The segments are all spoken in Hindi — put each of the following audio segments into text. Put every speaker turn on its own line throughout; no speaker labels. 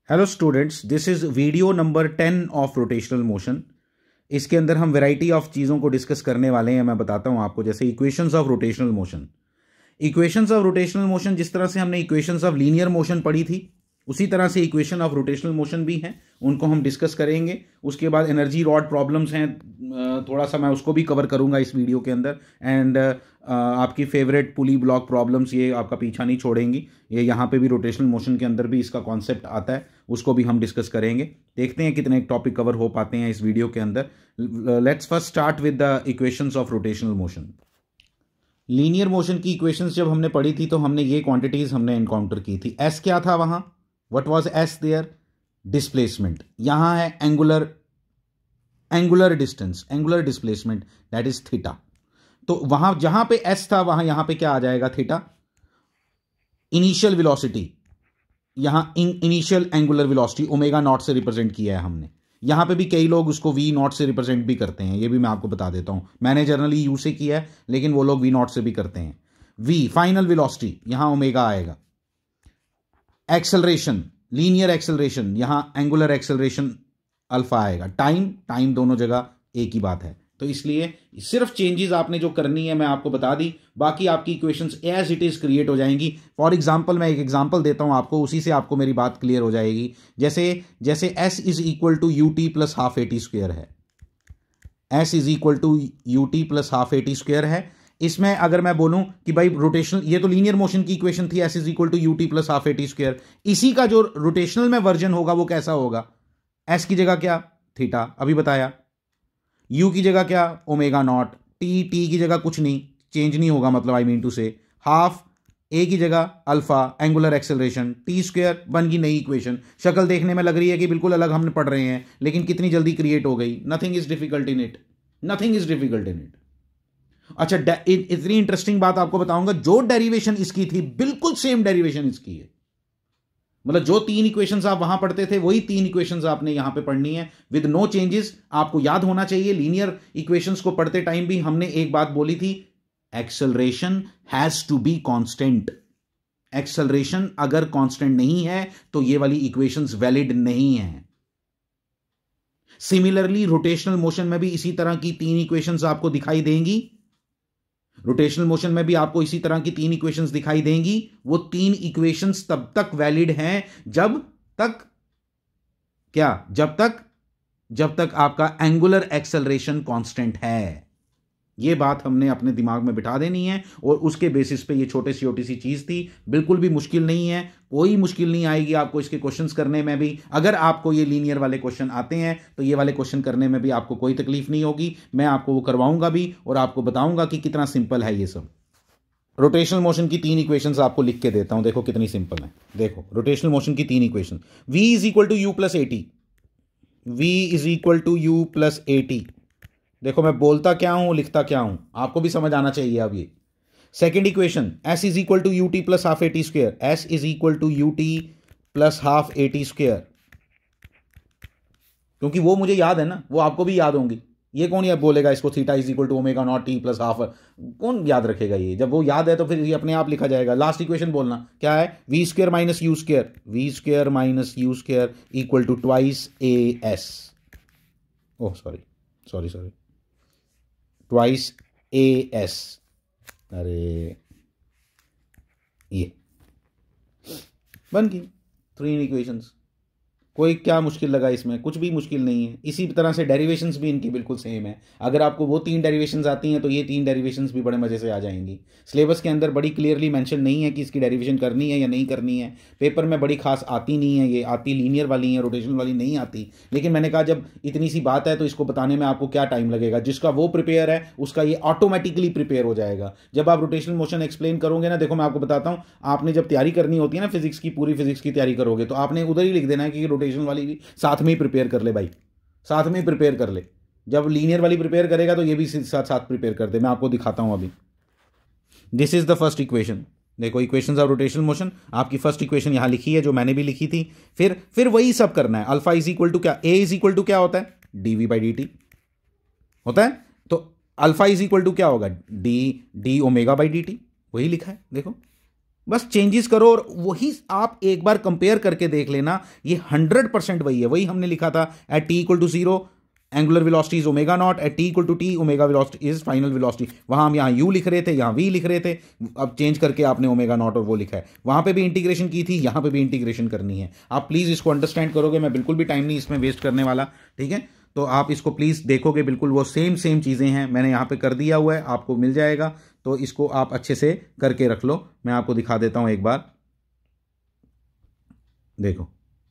Hello students, this is video number 10 of rotational motion. इसके अंदर हम वैरायटी ऑफ चीज़ों को डिस्कस करने वाले हैं। मैं बताता हूं आपको, जैसे equations of rotational motion. Equations of rotational motion, जिस तरह से हमने इक्वेशंस ऑफ लीनियर मोशन पढ़ी थी, उसी तरह से इक्वेशन ऑफ रोटेशनल मोशन भी हैं, उनको हम डिस्कस करेंगे। उसके बाद एनर्जी रॉड प्रॉब्लम्स हैं, थोड़ा सा मैं उसको भी कवर करूंगा इस वीडियो के अंदर। एंड आपकी फेवरेट पुली ब्लॉक प्रॉब्लम्स, ये आपका पीछा नहीं छोड़ेंगी। ये यहाँ पे भी रोटेशनल मोशन के अंदर भी इसका कॉन्सेप्ट आता है, उसको भी हम डिस्कस करेंगे। देखते हैं कितने टॉपिक कवर हो पाते हैं इस वीडियो के अंदर। Let's first start with the equations of rotational motion. Linear motion की इक्वेशंस जब हमने पढ़ी थी तो हमने ये क्वांटिटीज हमने एनकाउंटर की थी। एस क्या था वहां? What was s there? Displacement. यहां है angular distance, angular displacement, that is theta. तो वहां जहां पे एस था वहां यहां पे क्या आ जाएगा? थीटा। इनिशियल वेलोसिटी, यहां initial angular velocity omega naught से रिप्रेजेंट किया है हमने। यहां पे भी कई लोग उसको वी नॉट से रिप्रेजेंट भी करते हैं, ये भी मैं आपको बता देता हूं। मैंने जनरली यू से किया है, लेकिन वो लोग वी नॉट से भी करते हैं। वी फाइनल वेलोसिटी, यहां ओमेगा आएगा। एक्सेलरेशन, लीनियर एक्सेलरेशन, यहां एंगुलर एक्सेलरेशन अल्फा आएगा। टाइम दोनों जगह एक ही बात है। तो इसलिए सिर्फ चेंजेस आपने जो करनी है मैं आपको बता दी, बाकी आपकी equations as it is create हो जाएंगी। फॉर एग्जांपल मैं एक एग्जांपल देता हूं आपको, उसी से आपको मेरी बात क्लियर हो जाएगी। जैसे S is equal to U T plus half A T square है। S is equal to U T plus half A T square है। इसमें अगर मैं बोलूं कि भाई रोटेशनल, ये तो लीनियर मोशन की इक्वेशन थी, s is equal to U T plus half A T square. इसी का जो रोटेशनल में वर्जन होगा वो कैसा होगा? एस की जगह क्या? थीटा, अभी बताया। यू की जगह क्या? Omega nought. टी की जगह कुछ नहीं, चेंज नहीं होगा, मतलब आई मीन टू से हाफ। ए की जगह alpha, angular acceleration, T square. बन गई नई इक्वेशन। शक्ल देखने में लग रही है कि बिल्कुल अलग हमने पढ़ रहे हैं, लेकिन कितनी जल्दी क्रिएट हो गई। Nothing is difficult in it, nothing is difficult in it. अच्छा, इतनी इंटरेस्टिंग बात आपको बताऊंगा, जो डेरिवेशन इसकी थी बिल्कुल सेम डेरिवेशन इसकी है। मतलब जो तीन इक्वेशंस आप वहां पढ़ते थे वही तीन इक्वेशंस आपने यहां पे पढ़नी है विद नो चेंजेस। आपको याद होना चाहिए, लीनियर इक्वेशंस को पढ़ते टाइम भी हमने एक बात बोली थी, acceleration has to be constant. Acceleration अगर कांस्टेंट नहीं है तो ये वाली इक्वेशंस वैलिड नहीं है। सिमिलरली रोटेशनल मोशन में भी इसी तरह की तीन इक्वेशंस आपको दिखाई देंगी। रोटेशनल मोशन में भी आपको इसी तरह की तीन इक्वेशंस दिखाई देंगी। वो तीन इक्वेशंस तब तक वैलिड हैं जब तक क्या? जब तक आपका एंगुलर एक्सेलरेशन कांस्टेंट है। ये बात हमने अपने दिमाग में बिठा देनी है, और उसके बेसिस पे ये छोटी सी चीज थी, बिल्कुल भी मुश्किल नहीं है। कोई मुश्किल नहीं आएगी आपको इसके क्वेश्चंस करने में भी। अगर आपको ये लीनियर वाले क्वेश्चन आते हैं तो ये वाले क्वेश्चन करने में भी आपको कोई तकलीफ नहीं होगी। मैं आपको वो करवाऊंगा भी और आपको बताऊंगा कि कितना सिंपल है ये सब। रोटेशनल मोशन की तीन इक्वेशंस आपको लिख के देता हूं, देखो कितनी सिंपल है। देखो रोटेशनल मोशन की तीन equation. v is equal to you plus A T, v is equal to you plus A t. देखो मैं बोलता क्या हूं, लिखता क्या हूं, आपको भी समझ आना चाहिए अब ये। Second equation, s is equal to U T plus half A T square, s is equal to U T plus half A T square. क्योंकि वो मुझे याद है ना, वो आपको भी याद होंगी। ये कौन याद बोलेगा इसको, theta is equal to omega nought t plus half? कौन याद रखेगा ये? जब वो याद है तो फिर ये अपने आप लिखा जाएगा। लास्ट इक्वेशन बोलना क्या है? V square minus u square, v square minus u square equal to twice a s. Oh sorry, twice a s. अरे ये बन गई तीन इक्वेशंस। कोई क्या मुश्किल लगा इसमें? कुछ भी मुश्किल नहीं है। इसी तरह से डेरिवेशंस भी इनकी बिल्कुल सेम है। अगर आपको वो तीन डेरिवेशंस आती हैं तो ये तीन डेरिवेशंस भी बड़े मजे से आ जाएंगी। सिलेबस के अंदर बड़ी क्लियरली मेंशन नहीं है कि इसकी डेरिवेशन करनी है या नहीं करनी है। पेपर में बड़ी खास आती नहीं है, ये आती लीनियर वाली है, रोटेशनल वाली नहीं आती। लेकिन मैंने कहा जब इतनी सी बात है तो इसको बताने में आपको क्या टाइम लगेगा। जिसका वो प्रिपेयर है उसका ये ऑटोमेटिकली प्रिपेयर हो जाएगा। जब आप रोटेशनल मोशन एक्सप्लेन करोगे ना, देखो मैं आपको बताता हूँ, आपने जब तैयारी करनी होती है ना फिजिक्स की, पूरी फिजिक्स की तैयारी करोगे तो आपने उधर ही लिख देना है कि रोटेशनल वाली भी साथ में ही प्रिपेयर कर ले भाई, साथ में ही प्रिपेयर कर ले। जब लीनियर वाली प्रिपेयर करेगा तो ये भी साथ साथ प्रिपेयर कर दे। मैं आपको दिखाता हूं अभी। This is the first equation. देखो इक्वेशंस ऑफ रोटेशनल मोशन, आपकी फर्स्ट इक्वेशन यहां लिखी है जो मैंने भी लिखी थी। फिर वही सब करना है। अल्फा इज इक्वल टू क्या? ए इज इक्वल टू क्या होता है? डीवी बाई डी टी होता है। तो अल्फा इज इक्वल टू क्या होगा? D omega by D T. वही लिखा है देखो। बस चेंजेस करो और वही आप एक बार कंपेयर करके देख लेना, ये 100% वही है, वही हमने लिखा था at t equal to 0 angular velocity is omega nought, at t equal to t omega velocity is final velocity. वहां हम यहाँ यू लिख रहे थे, यहाँ वी लिख रहे थे, अब चेंज करके आपने ओमेगा नॉट और वो लिखा है। वहां पे भी इंटीग्रेशन की थी, यहाँ पे भी इंटीग्रेशन करनी है। आप प्लीज इसको अंडरस्टैंड करोगे, मैं बिल्कुल भी टाइम नहीं इसमें वेस्ट करने वाला, ठीक है। तो आप इसको प्लीज देखोगे, बिल्कुल वो सेम चीजें हैं, मैंने यहाँ पे कर दिया हुआ है, आपको मिल जाएगा। तो इसको आप अच्छे से करके रख लो। मैं आपको दिखा देता हूं एक बार, देखो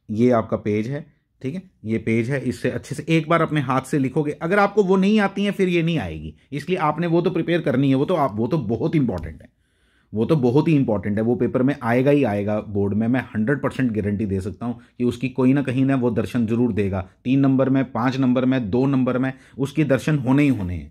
ये आपका पेज है, ठीक है, ये पेज है, इससे अच्छे से एक बार अपने हाथ से लिखोगे। अगर आपको वो नहीं आती है फिर ये नहीं आएगी, इसलिए आपने वो तो प्रिपेयर करनी है, वो तो बहुत इंपॉर्टेंट है, वो तो बहुत ही इंपॉर्टेंट है, वो पेपर में आएगा ही आएगा बोर्ड में। मैं 100% गारंटी दे सकता हूं कि उसकी कोई ना कहीं ना वो दर्शन जरूर देगा, 3 नंबर में, 5 नंबर में, 2 नंबर में, उसके दर्शन होने ही होने हैं।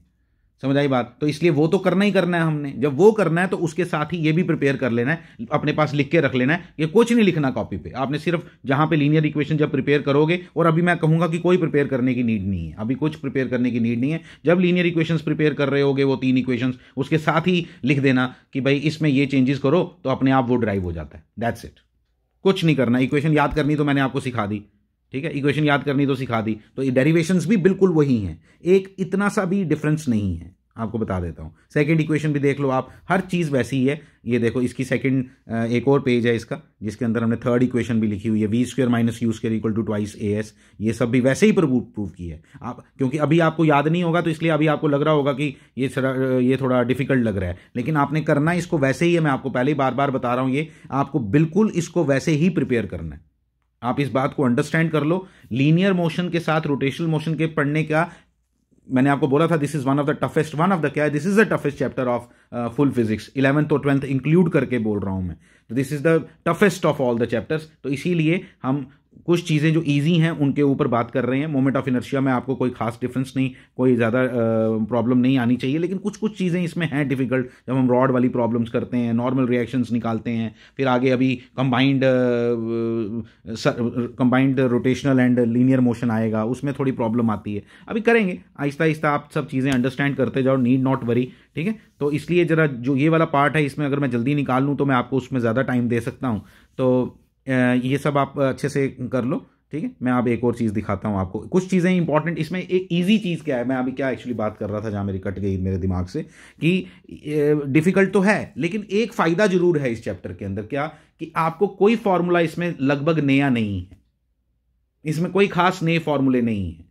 समझ आई बात? तो इसलिए वो तो करना ही करना है हमने। जब वो करना है तो उसके साथ ही ये भी प्रिपेयर कर लेना है, अपने पास लिख के रख लेना है। ये कुछ नहीं लिखना कॉपी पे, आपने सिर्फ जहां पे लीनियर इक्वेशन जब प्रिपेयर करोगे, और अभी मैं कहूंगा कि कोई प्रिपेयर करने की नीड नहीं है, अभी कुछ प्रिपेयर करने की नीड नहीं है। जब लीनियर इक्वेशंस प्रिपेयर कर रहे होगे, वो 3 इक्वेशंस, उसके साथ ही लिख देना कि भाई इसमें ये चेंजेस करो, तो अपने आप वो ड्राइव हो जाता है। दैट्स इट, कुछ नहीं करना। इक्वेशन याद करनी तो मैंने आपको सिखा दी, ठीक है, इक्वेशन याद करनी तो सिखा दी, तो डेरिवेशंस भी बिल्कुल वही हैं, एक इतना सा भी डिफरेंस नहीं है, आपको बता देता हूं। सेकंड इक्वेशन भी देख लो आप, हर चीज वैसी ही है। ये देखो इसकी सेकंड, एक और पेज है इसका, जिसके अंदर हमने थर्ड इक्वेशन भी लिखी हुई है, v square minus u square equal to twice a s. ये सब भी वैसे ही प्रूव की है आप, क्योंकि अभी आपको याद नहीं होगा तो इसलिए अभी आपको लग रहा होगा कि ये थोड़ा डिफिकल्ट लग रहा है, लेकिन आपने करना इसको वैसे ही है। मैं आपको पहले ही बार बार बता रहा हूं, ये आपको बिल्कुल इसको वैसे ही प्रिपेयर करना है। आप इस बात को अंडरस्टैंड कर लो, लीनियर मोशन के साथ रोटेशनल मोशन के पढ़ने का मैंने आपको बोला था, this is one of the toughest, क्या है, this is the toughest chapter of full physics, 11th और 12th इंक्लूड करके बोल रहा हूं मैं। तो this is the toughest of all the chapters. तो इसीलिए हम कुछ चीज़ें जो इजी हैं उनके ऊपर बात कर रहे हैं। मोमेंट ऑफ इनर्शिया में आपको कोई खास डिफरेंस नहीं, कोई ज़्यादा प्रॉब्लम नहीं आनी चाहिए, लेकिन कुछ चीज़ें इसमें हैं डिफिकल्ट। जब हम रॉड वाली प्रॉब्लम्स करते हैं, नॉर्मल रिएक्शंस निकालते हैं, फिर आगे अभी combined rotational and linear motion आएगा, उसमें थोड़ी प्रॉब्लम आती है। अभी करेंगे आहिस्ता आहिस्ता, आप सब चीज़ें अंडरस्टैंड करते जाओ, नीड नॉट वरी, ठीक है। तो इसलिए जरा जो ये वाला पार्ट है, इसमें अगर मैं जल्दी निकाल लूँ तो मैं आपको उसमें ज़्यादा टाइम दे सकता हूँ। तो ये सब आप अच्छे से कर लो, ठीक है। मैं अब एक और चीज़ दिखाता हूँ आपको, कुछ चीज़ें इंपॉर्टेंट इसमें। एक इजी चीज़ क्या है, मैं अभी क्या एक्चुअली बात कर रहा था जहाँ मेरी कट गई मेरे दिमाग से, कि डिफिकल्ट तो है लेकिन एक फ़ायदा जरूर है इस चैप्टर के अंदर। क्या कि आपको कोई फॉर्मूला इसमें लगभग नया नहीं है, इसमें कोई खास नए फॉर्मूले नहीं है।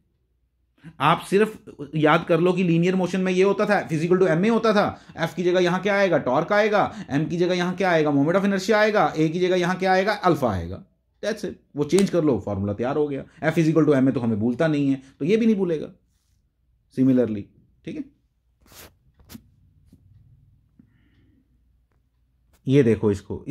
आप सिर्फ याद कर लो कि लीनियर मोशन में ये होता था, फिजिकल टू एम ए होता था, एफ की जगह यहां क्या आएगा, टॉर्क आएगा, एम की जगह यहां क्या आएगा, मोमेंट ऑफ इनर्शिया आएगा, ए की जगह यहां क्या आएगा, अल्फा आएगा। दैट्स इट, वो चेंज कर लो, फॉर्मूला तैयार हो गया। F physical to m a तो हमें भूलता नहीं है, तो ये भी नहीं भूलेगा सिमिलरली, ठीक है। ये देखो इसको,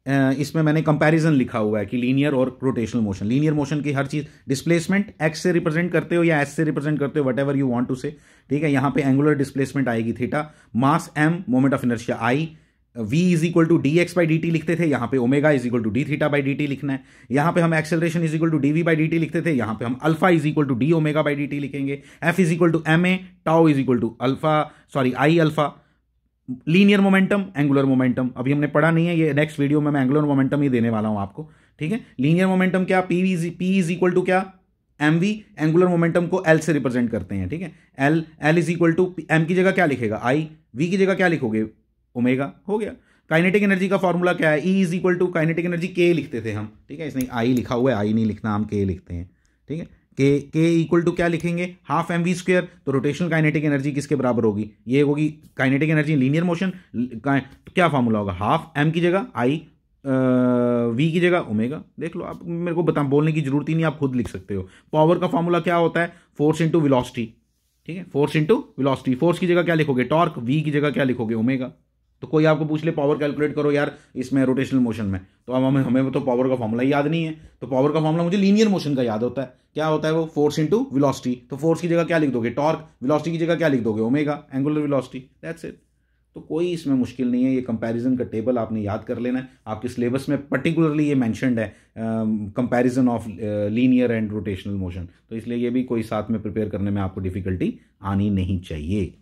इसमें मैंने कंपैरिजन लिखा हुआ है कि लीनियर और रोटेशनल मोशन। लीनियर मोशन की हर चीज, डिस्प्लेसमेंट एक्स से रिप्रेजेंट करते हो या एस से रिप्रेजेंट करते हो, व्हाटएवर यू वांट टू से, ठीक है। यहां पे एंगुलर डिस्प्लेसमेंट आएगी theta, mass M, moment of inertia I, v is equal to D X by D T लिखते थे, यहां पे omega is equal to D theta by D T लिखना है। यहां पे हम acceleration is equal to D V by D T लिखते थे, यहां पे हम alpha is equal to D omega by D T लिखेंगे। F is equal to m A, tau is equal to I alpha. Linear momentum, angular momentum अभी हमने पढ़ा नहीं है, ये नेक्स्ट वीडियो में मैं एंगुलर मोमेंटम ही देने वाला हूं आपको, ठीक है। लीनियर मोमेंटम क्या, पी इज इक्वल टू क्या, एम वी। एंगुलर मोमेंटम को एल से रिप्रेजेंट करते हैं, ठीक है। L is equal to, m की जगह क्या लिखेगा, आई, वी की जगह क्या लिखोगे, ओमेगा, हो गया। काइनेटिक एनर्जी का फॉर्मूला क्या है, E is equal to kinetic energy के लिखते थे हम, ठीक है। इसमें आई लिखा हुआ है, आई नहीं लिखना, हम के लिखते हैं, ठीक है। के इक्वल टू क्या लिखेंगे, हाफ एम वी स्क्वायर। तो रोटेशनल काइनेटिक एनर्जी किसके बराबर होगी, ये होगी काइनेटिक एनर्जी लीनियर मोशन। तो क्या फॉर्मूला होगा, हाफ एम की जगह आई, वी की जगह ओमेगा। देख लो, आप मेरे को बोलने की जरूरत ही नहीं, आप खुद लिख सकते हो। पावर का फॉर्मूला क्या होता है, फोर्स इंटू वेलोसिटी, ठीक है। फोर्स इंटू वेलोसिटी, फोर्स की जगह क्या लिखोगे, टॉर्क, वी की जगह क्या लिखोगे, ओमेगा। तो कोई आपको पूछ ले पावर कैलकुलेट करो यार इसमें रोटेशनल मोशन में, तो अब हमें तो पावर का फॉर्मूला याद नहीं है। तो पावर का फॉर्मूला मुझे लीनियर मोशन का याद होता है, क्या होता है वो, फोर्स इंटू वेलोसिटी। तो फोर्स की जगह क्या लिख दोगे, टॉर्क, वेलोसिटी की जगह क्या लिख दोगे, omega, angular velocity, that's it. तो कोई इसमें मुश्किल नहीं है, ये कंपैरिजन का टेबल आपने याद कर लेना है। आपके सिलेबस में पर्टिकुलरली ये मेंशन्ड है, comparison of linear and rotational motion, तो इसलिए ये भी कोई साथ में प्रिपेयर करने में आपको डिफिकल्टी आनी नहीं चाहिए।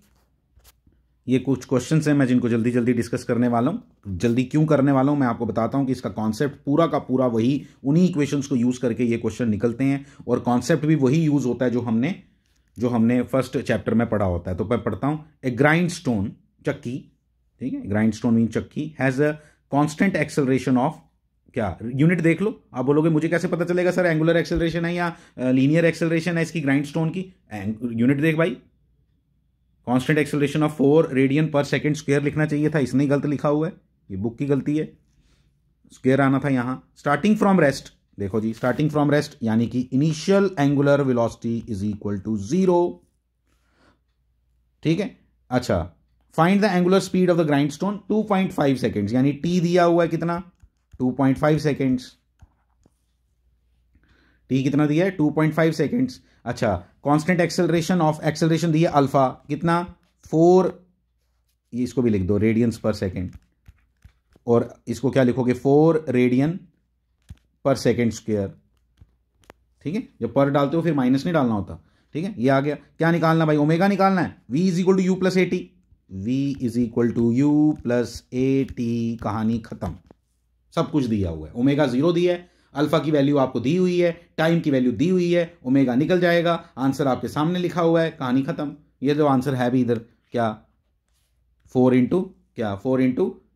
ये कुछ क्वेश्चंस हैं मैं जिनको जल्दी जल्दी डिस्कस करने वाला हूँ। जल्दी क्यों करने वाला हूँ मैं आपको बताता हूँ कि इसका कॉन्सेप्ट पूरा का पूरा वही उन्हीं इक्वेशंस को यूज़ करके ये क्वेश्चन निकलते हैं और कॉन्सेप्ट भी वही यूज़ होता है जो हमने फर्स्ट चैप्टर में पढ़ा होता है। तो मैं पढ़ता हूँ। ए ग्राइंड स्टोन, चक्की, ठीक है, ग्राइंड स्टोन मीन चक्की, has a constant acceleration of, क्या यूनिट देख लो। आप बोलोगे मुझे कैसे पता चलेगा सर एंगुलर एक्सेलरेशन है या लीनियर एक्सेलरेशन है इसकी ग्राइंड स्टोन की। यूनिट देख भाई, कांस्टेंट एक्सेलरेशन ऑफ 4 रेडियन पर सेकंड स्क्वायर लिखना चाहिए था, इसने गलत लिखा हुआ है, ये बुक की गलती है, स्क्वायर आना था यहां। स्टार्टिंग फ्रॉम रेस्ट, देखो जी, स्टार्टिंग फ्रॉम रेस्ट यानी कि initial angular velocity is equal to 0, ठीक है। अच्छा, find the angular speed of the grindstone 2.5 seconds, यानी टी दिया हुआ है कितना 2.5 सेकेंड्स, टी कितना दिया है 2.5 सेकेंड्स। अच्छा, कांस्टेंट एक्सेलरेशन ऑफ, एक्सेलरेशन दिया अल्फा कितना 4, ये इसको भी लिख दो रेडियंस पर सेकेंड, और इसको क्या लिखोगे 4 रेडियन पर सेकेंड स्क्वायर, ठीक है। जब पर डालते हो फिर माइनस नहीं डालना होता, ठीक है। ये आ गया, क्या निकालना भाई, ओमेगा निकालना है। v is equal to you plus A t, v is equal to you plus A t, कहानी खत्म, सब कुछ दिया हुआ है। ओमेगा 0 दिया है, अल्फा की वैल्यू आपको दी हुई है, टाइम की वैल्यू दी हुई है, ओमेगा निकल जाएगा, आंसर आपके सामने लिखा हुआ है, कहानी खत्म। ये जो आंसर है भी इधर क्या 4 इंटू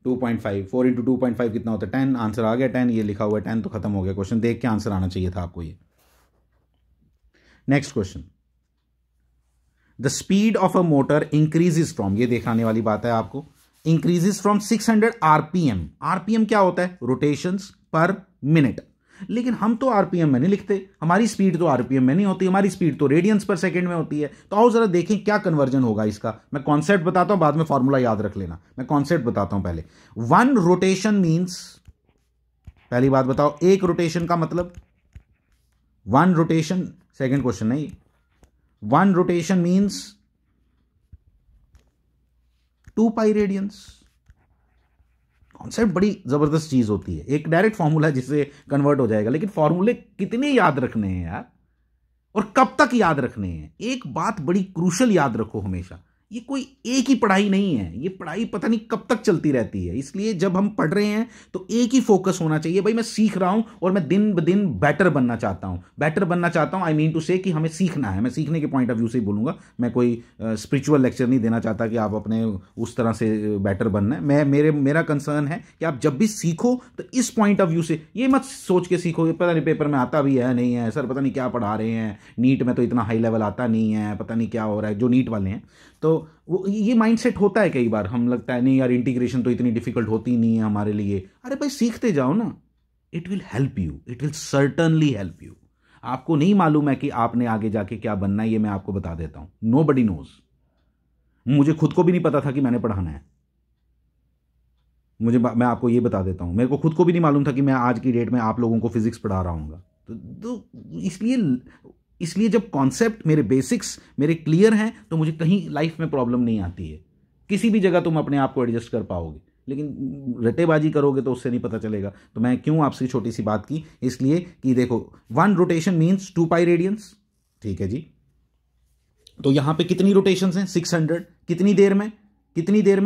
2.5, 4 इंटू 2.5 कितना होता है 10, आंसर आ गया 10, ये लिखा हुआ है 10, तो खत्म हो गया क्वेश्चन। देख के आंसर आना चाहिए था आपको ये। Next question, the speed of a motor increases from, ये दिखाने वाली बात है आपको, इंक्रीजेस फ्रॉम 600 आरपीएम। आरपीएम क्या होता है, रोटेशंस पर मिनट, लेकिन हम तो आरपीएम में नहीं लिखते, हमारी स्पीड तो आरपीएम में नहीं होती, हमारी स्पीड तो रेडियंस पर सेकंड में होती है। तो आओ जरा देखें क्या कन्वर्जन होगा इसका। मैं कॉन्सेप्ट बताता हूं, बाद में फॉर्मूला याद रख लेना, मैं कॉन्सेप्ट बताता हूं पहले। 1 रोटेशन मींस, पहली बात बताओ, एक रोटेशन का मतलब 1 रोटेशन, सेकंड क्वेश्चन नहीं, 1 rotation means 2 pi radiance. Concept बड़ी जबरदस्त चीज होती है, एक डायरेक्ट फॉर्मूला जिससे कन्वर्ट हो जाएगा, लेकिन फॉर्मूले कितने याद रखने हैं यार, और कब तक याद रखने हैं। एक बात बड़ी क्रूशल याद रखो हमेशा, ये कोई एक ही पढ़ाई नहीं है, ये पढ़ाई पता नहीं कब तक चलती रहती है। इसलिए जब हम पढ़ रहे हैं तो एक ही फोकस होना चाहिए, भाई मैं सीख रहा हूं और मैं दिन ब दिन बेटर बनना चाहता हूं, बेटर बनना चाहता हूं, आई मीन टू से कि हमें सीखना है। मैं सीखने के पॉइंट ऑफ व्यू से ही बोलूंगा, मैं कोई स्पिरिचुअल लेक्चर नहीं देना चाहता कि आप अपने उस तरह से बेटर बनना है। मेरा कंसर्न है कि आप जब भी सीखो तो इस पॉइंट ऑफ व्यू से, ये मत सोच के सीखो पता नहीं पेपर में आता भी है नहीं है, सर पता नहीं क्या पढ़ा रहे हैं, नीट में तो इतना हाई लेवल आता नहीं है, पता नहीं क्या हो रहा है, जो नीट वाले हैं। तो वो ये माइंडसेट होता है कई बार, हम लगता है नहीं यार इंटीग्रेशन तो इतनी डिफिकल्ट होती नहीं है हमारे लिए। अरे भाई सीखते जाओ ना, it will help you, it will certainly help you. आपको नहीं मालूम है कि आपने आगे जाके क्या बनना है, ये मैं आपको बता देता हूं, नोबडी नोज। मुझे खुद को भी नहीं पता था कि मैंने पढ़ाना है, मैं आपको ये बता देता हूं, मेरे को खुद को भी नहीं मालूम था कि मैं आज की डेट में आप लोगों को फिजिक्स पढ़ा रहा हूँ। तो इसलिए जब कॉन्सेप्ट, मेरे बेसिक्स मेरे क्लियर हैं तो मुझे कहीं लाइफ में प्रॉब्लम नहीं आती है। किसी भी जगह तुम अपने आप को एडजस्ट कर पाओगे, लेकिन रटेबाजी करोगे तो उससे नहीं पता चलेगा। तो मैं क्यों आपसे छोटी सी बात की, इसलिए कि देखो 1 रोटेशन मींस 2 पाई रेडियंस, ठीक है जी। तो यहां पे कितनी रोटेशंस हैं 600, कितनी देर में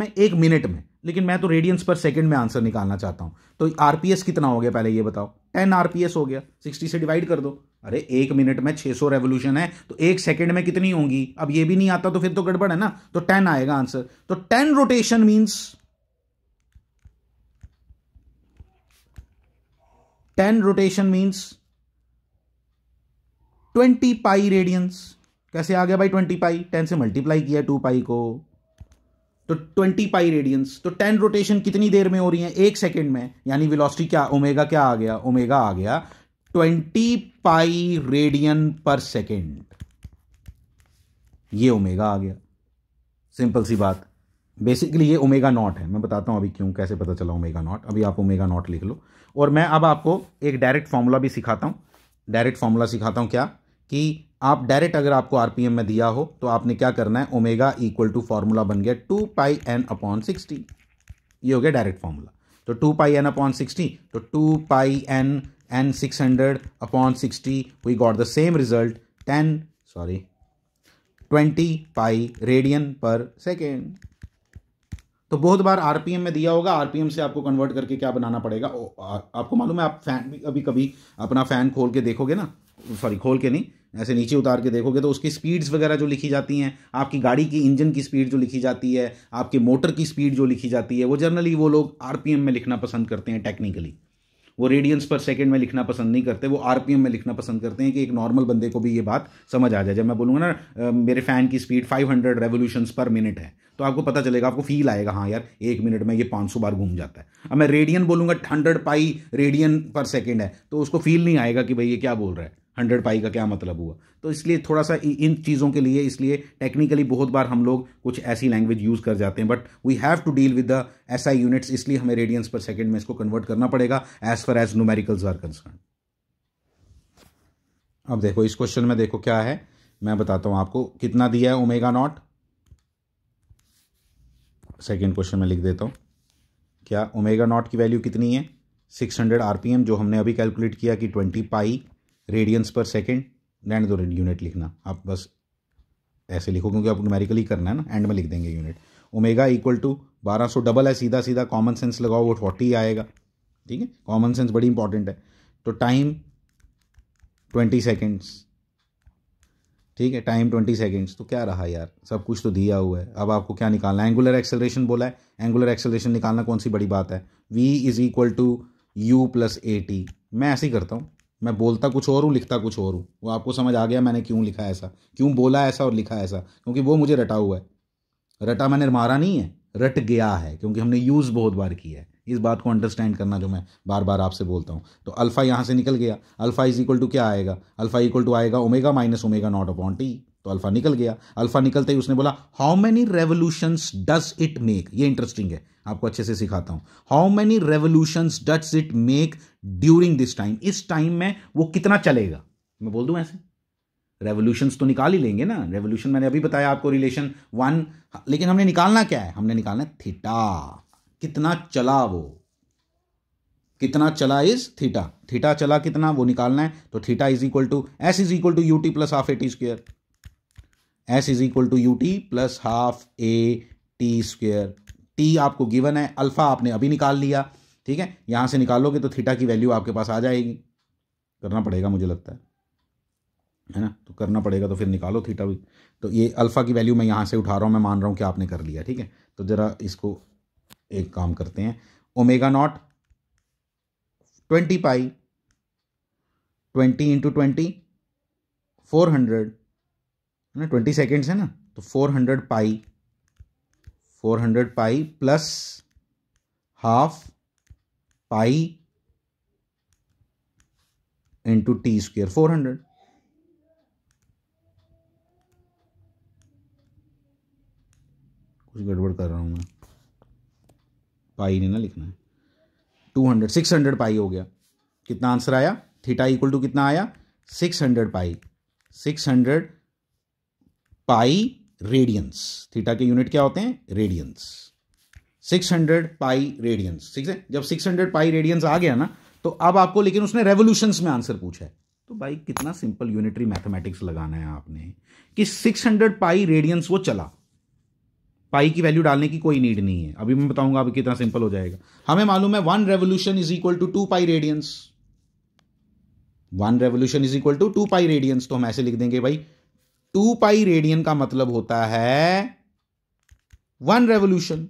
1 मिनट में, लेकिन मैं तो रेडियंस पर सेकंड में आंसर निकालना चाहता हूं। तो आरपीएस कितना हो गया पहले ये बताओ, 10 आरपीएस हो गया, 60 से डिवाइड कर दो। अरे 1 मिनट में 600 रेवोल्यूशन है तो 1 सेकंड में कितनी होंगी, अब ये भी नहीं आता तो फिर तो गड़बड़ है ना। तो 10 आएगा आंसर। तो 10 रोटेशन मींस 20 पाई रेडियंस। कैसे आ गया भाई 20 पाई, 10 से मल्टीप्लाई किया 2 पाई को, तो 20 पाई रेडियंस। तो 10 रोटेशन कितनी देर में हो रही है 1 सेकंड में, यानी वेलोसिटी क्या, ओमेगा क्या आ गया, ओमेगा आ गया 20 पाई रेडियन पर सेकेंड, ये ओमेगा आ गया। सिंपल सी बात, बेसिकली ये ओमेगा नॉट है। मैं बताता हूं अभी क्यों, कैसे पता चला ओमेगा नॉट, अभी आप ओमेगा नॉट लिख लो। और मैं अब आपको एक डायरेक्ट फॉर्मूला भी सिखाता हूं, डायरेक्ट फॉर्मूला सिखाता हूं, क्या कि आप डायरेक्ट अगर आपको आरपीएम में दिया हो तो आपने क्या करना है, ओमेगा इक्वल टू फॉर्मूला बन गया 2 पाई एन अपॉन 60, ये हो गया डायरेक्ट फॉर्मूला। तो 2 पाई एन अपॉन 60, तो 2 पाई N and 600 upon 60, we got the same result, 20 pi radian per second. तो बहुत बार आरपीएम में दिया होगा, आरपीएम से आपको कन्वर्ट करके क्या बनाना पड़ेगा। आपको मालूम है, आप फैन भी कभी कभी अपना फैन खोल के देखोगे ना, सॉरी खोल के नहीं, ऐसे नीचे उतार के देखोगे तो उसकी स्पीड्स वगैरह जो लिखी जाती हैं, आपकी गाड़ी की इंजन की स्पीड जो लिखी जाती है, आपके मोटर की स्पीड जो लिखी जाती है, वो जनरली वो लोग आरपीएम में लिखना पसंद करते हैं। टेक्निकली वो रेडियंस पर सेकंड में लिखना पसंद नहीं करते, वो आरपीएम में लिखना पसंद करते हैं कि एक नॉर्मल बंदे को भी ये बात समझ आ जाए। जब मैं बोलूँगा ना मेरे फ़ैन की स्पीड 500 रेवोल्यूशंस पर मिनट है, तो आपको पता चलेगा, आपको फील आएगा, हाँ यार 1 मिनट में ये 500 बार घूम जाता है। अब मैं रेडियन बोलूँगा 100 पाई रेडियन पर सेकेंड है, तो उसको फील नहीं आएगा कि भाई ये क्या बोल रहा है, 100 पाई का क्या मतलब हुआ। तो इसलिए थोड़ा सा इन चीज़ों के लिए, इसलिए टेक्निकली बहुत बार हम लोग कुछ ऐसी लैंग्वेज यूज़ कर जाते हैं, but we have to deal with the SI units, इसलिए हमें रेडियंस पर सेकंड में इसको कन्वर्ट करना पड़ेगा as far as numericals are concern. अब देखो इस क्वेश्चन में देखो क्या है, मैं बताता हूं आपको कितना दिया है ओमेगा नॉट। सेकेंड क्वेश्चन में लिख देता हूं, क्या ओमेगा नॉट की वैल्यू कितनी है, 600 आरपीएम, जो हमने अभी कैलकुलेट किया कि 20 पाई रेडियंस पर सेकेंड। रहने दो यूनिट लिखना, आप बस ऐसे लिखो क्योंकि आप न्यूमेरिकली करना है ना, एंड में लिख देंगे unit. Omega equal to 1200, double है, सीधा सीधा कॉमन सेंस लगाओ, वो 40 आएगा। ठीक है, कॉमन सेंस बड़ी इंपॉर्टेंट है। तो टाइम 20 सेकेंड्स, ठीक है, टाइम 20 सेकेंड्स। तो क्या रहा यार, सब कुछ तो दिया हुआ है। अब आपको क्या निकालना है, एंगुलर एक्सेलरेशन बोला है, एंगुलर एक्सेलरेशन निकालना कौन सी बड़ी बात है। v is equal to you plus A t. मैं ऐसे ही करता हूँ, मैं बोलता कुछ और हूँ, लिखता कुछ और हूँ। वो आपको समझ आ गया मैंने क्यों लिखा ऐसा, क्यों बोला ऐसा और लिखा ऐसा, क्योंकि वो मुझे रटा हुआ है। रटा मैंने मारा नहीं है, रट गया है, क्योंकि हमने यूज़ बहुत बार किया है। इस बात को अंडरस्टैंड करना जो मैं बार बार आपसे बोलता हूँ। तो अल्फा यहाँ से निकल गया, अल्फा इज इक्वल टू क्या आएगा, अल्फा इक्वल टू आएगा omega minus omega naught upon T. तो अल्फा निकल गया। अल्फा निकलते ही उसने बोला how many revolutions does it make. ये इंटरेस्टिंग है, आपको अच्छे से सिखाता हूं। How many revolutions does it make during this time. इस टाइम में वो कितना चलेगा, मैं बोल दूं ऐसे। रेवोल्यूशंस तो निकाल ही लेंगे ना, रेवोल्यूशन मैंने अभी बताया आपको, रिलेशन 1, लेकिन हमने निकालना क्या है, हमने निकालना है थीटा। कितना चला वो, कितना चला इज थीटा, थीटा चला कितना वो निकालना है। तो theta is equal to s is equal to U T plus half A T square, s is equal to U T plus half A T square. T आपको गिवन है, अल्फा आपने अभी निकाल लिया, ठीक है। यहां से निकालोगे तो थीटा की वैल्यू आपके पास आ जाएगी। करना पड़ेगा मुझे लगता है ना, तो करना पड़ेगा, तो फिर निकालो थीटा भी। तो ये अल्फा की वैल्यू मैं यहां से उठा रहा हूं, मैं मान रहा हूं कि आपने कर लिया, ठीक है। तो जरा इसको एक काम करते हैं, ओमेगा नॉट 20 पाई, 20 इंटू 20 400 है ना, 20 सेकेंड्स है ना, तो 400 pi plus half pi into T square 400। कुछ गड़बड़ कर रहा हूं मैं, पाई नहीं ना लिखना है, 200 600 पाई हो गया। कितना आंसर आया, थीटा इक्वल टू कितना आया 600 पाई, 600 पाई रेडियंस। थीटा के यूनिट क्या होते हैं, रेडियंस। 600 पाई रेडियंस, ठीक है। जब 600 पाई रेडियंस आ गया ना, तो अब आपको, लेकिन उसने रेवोल्यूशंस में आंसर पूछा है। तो भाई कितना सिंपल यूनिटरी मैथमेटिक्स लगाना है आपने कि 600 पाई रेडियंस वो चला, पाई की वैल्यू डालने की कोई नीड नहीं है। अभी मैं बताऊंगा अभी कितना सिंपल हो जाएगा। हमें मालूम है 1 revolution is equal to 2 pi radians, 1 revolution is equal to 2 pi radians. तो हम ऐसे लिख देंगे भाई 2 पाई रेडियन का मतलब होता है 1 रेवोल्यूशन।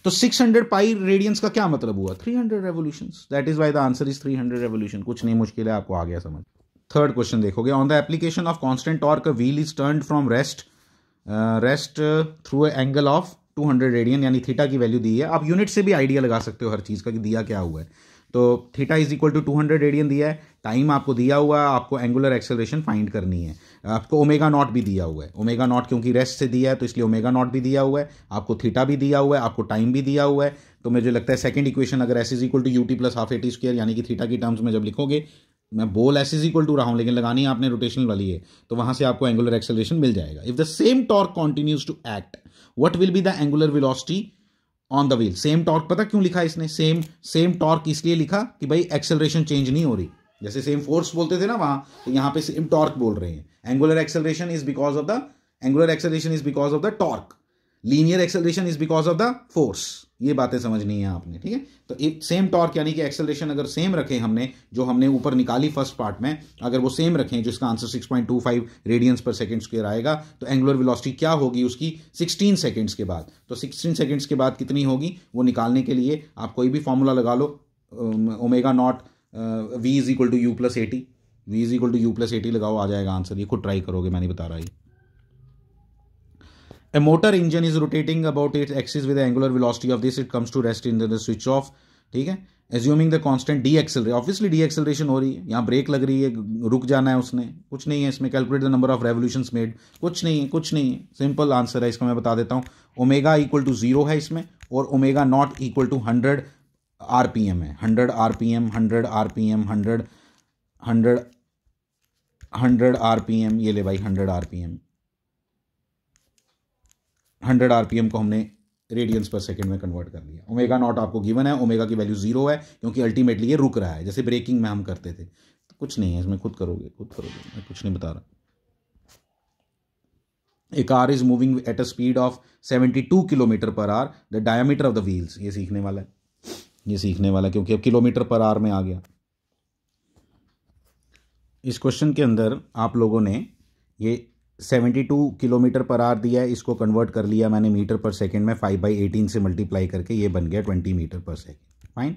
तो 600 पाई रेडियंस का क्या मतलब हुआ, 300 revolutions. That is why the answer is 300 revolution. कुछ नहीं मुश्किल है, आपको आ गया समझ। थर्ड क्वेश्चन देखोगे, on the application of constant torque a wheel is turned from rest through angle of 200 radian, यानी थीटा की वैल्यू दी है। आप यूनिट से भी आइडिया लगा सकते हो हर चीज का कि दिया क्या हुआ है। तो theta is equal to 200 radian दिया है, टाइम आपको दिया हुआ है, आपको एंगुलर एक्सेलरेशन फाइंड करनी है। आपको ओमेगा नॉट भी दिया हुआ है, ओमेगा नॉट क्योंकि रेस्ट से दिया है तो इसलिए ओमेगा नॉट भी दिया हुआ है, आपको थीटा भी दिया हुआ है, आपको टाइम भी दिया हुआ है। तो मुझे लगता है सेकंड इक्वेशन अगर s is equal to U T plus half A t square, यानी कि थीटा की टर्म्स में जब लिखोगे, मैं बोल एस इज इक्वल टू रहा हूं लेकिन लगानी आपने रोटेशनल वाली है, तो वहां से आपको एंगुलर एक्सेलरेशन मिल जाएगा। If the same torque continues to act, what will be the angular velocity on the wheel. Same torque पता क्यों लिखा इसने, सेम टॉर्क इसलिए लिखा कि भाई एक्सेलरेशन चेंज नहीं हो रही। जैसे सेम फोर्स बोलते थे ना वहां, तो यहां पे सेम टॉर्क बोल रहे हैं। Angular acceleration is because of the torque. Linear acceleration is because of the force. ये बातें समझनी है आपने, ठीक है। तो एक सेम टॉर्क यानी कि एक्सेलरेशन अगर सेम रखें हमने, जो हमने ऊपर निकाली फर्स्ट पार्ट में, अगर वो सेम रखें, जिसका आंसर 6.25 रेडियंस पर सेकंड स्क्वायर आएगा, तो एंगुलर वेलोसिटी क्या होगी उसकी 16 सेकंड्स के बाद। तो 16 सेकंड्स के बाद कितनी होगी वो निकालने के लिए आप कोई भी फॉर्मूला लगा लो, omega naught v is equal to you plus A T, v is equal to you plus A T लगाओ, आ जाएगा आंसर। ये खुद ट्राई करोगे, मैं नहीं बता रहा ये। A motor engine is rotating about its axis with the angular velocity of this. It comes to rest in the switch off. ठीक है, assuming the constant deceleration. Obviously deceleration हो रही है, यहाँ ब्रेक लग रही है, रुक जाना है उसने, कुछ नहीं है इसमें। Calculate the number of revolutions made, कुछ नहीं है, कुछ नहीं है, सिंपल आंसर है इसका। मैं बता देता हूँ, ओमेगा इक्वल टू 0 है इसमें, और omega nought equal to 100 RPM है। 100 RPM, 100 RPM, 100 RPM, ये ले भाई 100 RPM। 100 RPM को हमने रेडियंस पर सेकंड में कन्वर्ट कर लिया। ओमेगा नॉट आपको गिवन है, ओमेगा की वैल्यू 0 है, क्योंकि अल्टीमेटली ये रुक रहा है, जैसे ब्रेकिंग में हम करते थे। तो कुछ नहीं है इसमें, खुद करोगे, मैं कुछ नहीं बता रहा। A car is moving at a speed of 72 kilometre per hour, the diameter of the wheels, ये सीखने वाला है, ये सीखने वाला है, क्योंकि अब किलोमीटर पर आवर में आ गया। इस क्वेश्चन के अंदर आप लोगों ने ये 72 किलोमीटर पर आवर दिया है, इसको कन्वर्ट कर लिया मैंने मीटर पर सेकंड में, 5/18 से मल्टीप्लाई करके ये बन गया 20 मीटर पर सेकंड। फाइन।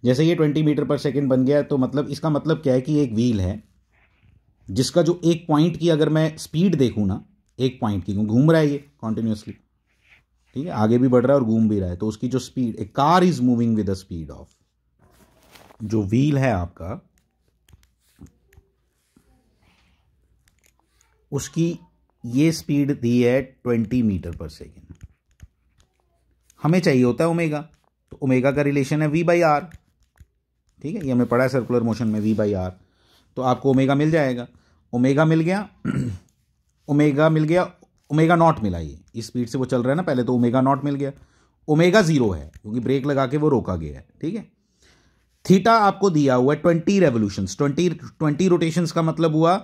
जैसे ये 20 मीटर पर सेकंड बन गया, तो मतलब इसका मतलब क्या है कि एक व्हील है जिसका जो एक पॉइंट की अगर मैं स्पीड देखूं ना, एक पॉइंट की, घूम रहा है ये कॉन्टिन्यूसली, ठीक है, आगे भी बढ़ रहा है और घूम भी रहा है, तो उसकी जो speed, A car is moving with the speed of, जो व्हील है आपका, उसकी ये स्पीड दी है 20 मीटर पर सेकेंड। हमें चाहिए होता है ओमेगा, तो ओमेगा का रिलेशन है v/r, ठीक है, ये हमने पढ़ा है सर्कुलर मोशन में, v/r। तो आपको ओमेगा मिल जाएगा, ओमेगा मिल गया, ओमेगा मिल गया, ओमेगा नॉट मिला, ये इस स्पीड से वो चल रहा है ना पहले, तो ओमेगा नॉट मिल गया। ओमेगा 0 है क्योंकि ब्रेक लगा के वो रोका गया है, ठीक है। थीटा आपको दिया हुआ है 20 रेवोल्यूशंस, 20 रोटेशंस का मतलब हुआ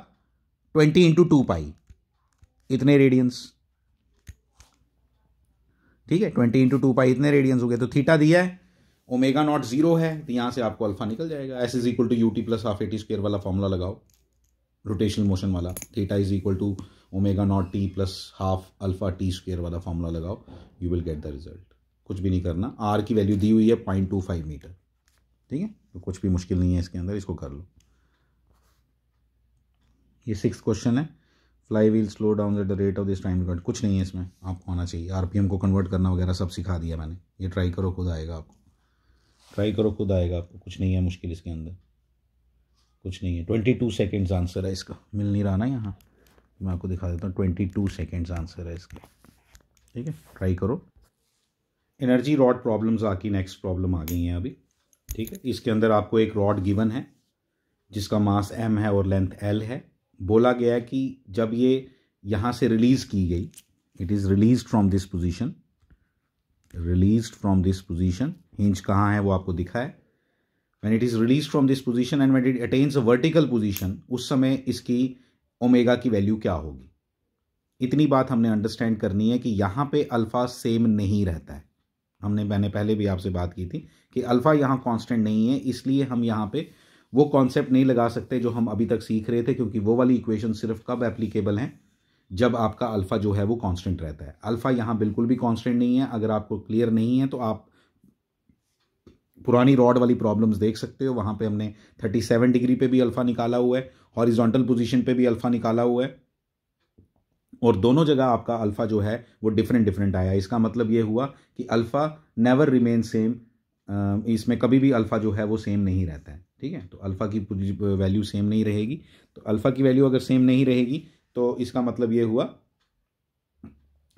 20 इंटू 2 पाई, इतने रेडियंस, ठीक है, 20 इंटू 2 पाई इतने रेडियंस हो गए। तो थीटा दिया है, ओमेगा नॉट 0 है, तो यहां से आपको अल्फा निकल जाएगा। S is equal to u t plus half a t square वाला फॉर्मूला लगाओ, रोटेशनल मोशन वाला। Theta is equal to omega nought t plus half alpha t square वाला फॉर्मूला लगाओ, you will get the result. कुछ भी नहीं करना, आर की वैल्यू दी हुई है 0.25 मीटर, ठीक है, तो कुछ भी मुश्किल नहीं है इसके अंदर, इसको कर लो। ये 6th क्वेश्चन है, fly wheel slow down at the rate of this time. कुछ नहीं है इसमें, आपको आना चाहिए, आरपीएम को कन्वर्ट करना वगैरह सब सिखा दिया मैंने। ये ट्राई करो, खुद आएगा आपको, ट्राई करो, खुद आएगा आपको, कुछ नहीं है मुश्किल इसके अंदर, कुछ नहीं है। 22 सेकेंड्स आंसर है इसका, मिल नहीं रहा ना यहाँ, मैं आपको दिखा देता हूँ, 22 सेकेंड्स आंसर है इसका, ठीक है, ट्राई करो। एनर्जी रॉड प्रॉब्लम्स आकी नेक्स्ट प्रॉब्लम आ गई हैं अभी, ठीक है। इसके अंदर आपको एक रॉड गिवन है जिसका मास m है और लेंथ l है। बोला गया है कि जब ये यहाँ से रिलीज की गई, it is release from this position, released from this position, hinge कहाँ है वो आपको दिखा है। When it is release from this position and when it attains a vertical position, उस समय इसकी ओमेगा की वैल्यू क्या होगी। इतनी बात हमने अंडरस्टैंड करनी है कि यहाँ पे अल्फा सेम नहीं रहता है। मैंने पहले भी आपसे बात की थी कि अल्फा यहाँ कांस्टेंट नहीं है, इसलिए हम यहाँ पे वो कॉन्सेप्ट नहीं लगा सकते जो हम अभी तक सीख रहे थे, क्योंकि वो वाली इक्वेशन सिर्फ कब एप्लीकेबल है, जब आपका अल्फा जो है वो कांस्टेंट रहता है। अल्फा यहाँ बिल्कुल भी कांस्टेंट नहीं है। अगर आपको क्लियर नहीं है तो आप पुरानी रॉड वाली प्रॉब्लम्स देख सकते हो, वहां पे हमने 37 डिग्री पे भी अल्फा निकाला हुआ है, हॉरिजॉन्टल पोजीशन पे भी अल्फा निकाला हुआ है, और दोनों जगह आपका अल्फा जो है वो डिफरेंट आया। इसका मतलब ये हुआ कि अल्फा नेवर रिमेन सेम, इसमें कभी भी अल्फा जो है वो सेम नहीं रहता है, ठीक है। तो अल्फा की वैल्यू सेम नहीं रहेगी, तो अल्फा की वैल्यू अगर सेम नहीं रहेगी तो इसका मतलब ये हुआ,